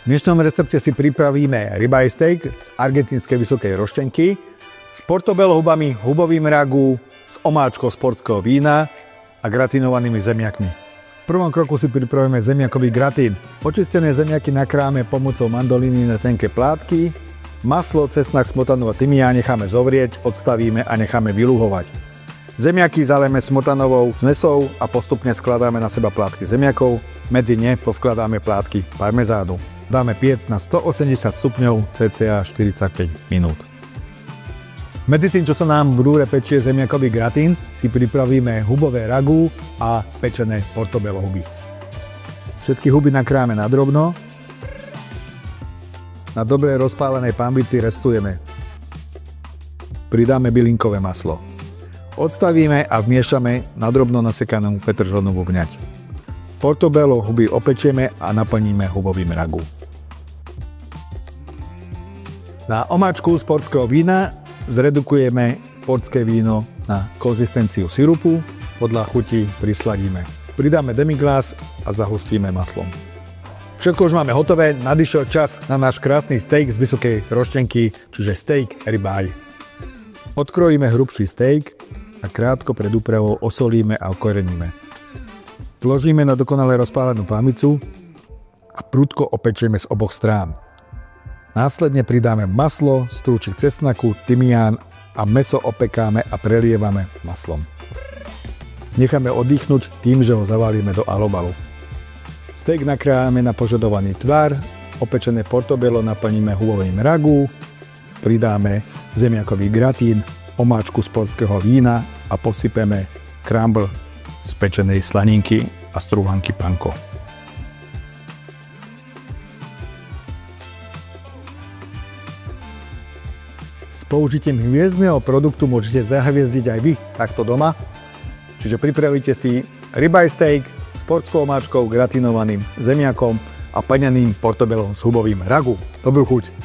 V dnešnom recepte si pripravíme ribeye steak z argentínskej vysokej roštenky s portobello hubami, hubovým ragu, s omáčkou z portského vína a gratinovanými zemiakmi. V prvom kroku si pripravíme zemiakový gratín. Očistené zemiaky nakrájame pomocou mandoliny na tenké plátky. Maslo, cesnak, smotanu a tymián necháme zovrieť, odstavíme a necháme vyluhovať. Zemiaky zalejeme smotanovou zmesou a postupne skladáme na seba plátky zemiakov. Medzi ne povkladáme plátky parmezánu. Dáme piec na 180 stupňov cca 45 minút. Medzi tým, čo sa nám v rúre pečie zemiakový gratín, si pripravíme hubové ragu a pečené portobello huby. Všetky huby nakrájame na drobno. Na dobre rozpálenej pánvici restujeme. Pridáme bylinkové maslo. Odstavíme a vmiešame na drobno nasekanú petržlenovú vňať. Portobello huby opečieme a naplníme hubovým ragu. Na omáčku z portského vína zredukujeme portské víno na konzistenciu sirupu, podľa chuti prisladíme. Pridáme demi-glace a zahustíme maslom. Všetko už máme hotové, nadišiel čas na náš krásny steak z vysokej roštenky, čiže steak ribeye. Odkrojíme hrubší steak a krátko pred úpravou osolíme a okoreníme. Vložíme na dokonale rozpálenú pánvicu a prudko opečieme z oboch strán. Následne pridáme maslo, strúčik cesnaku, tymián a mäso opekáme a prelievame maslom. Necháme oddychnúť tým, že ho zavalíme do alobalu. Steak nakrájame na požadovaný tvar, opečené portobello naplníme hubovým ragu, pridáme zemiakový gratín, omáčku z portského vína a posypeme crumble z pečenej slaninky a strúhanky panko. S použitím hviezdneho produktu môžete zahviezdiť aj vy takto doma. Čiže pripravíte si ribeye steak s portskou omáčkou, gratinovaným zemiakom a plneným portobellom s hubovým ragu. Dobrú chuť!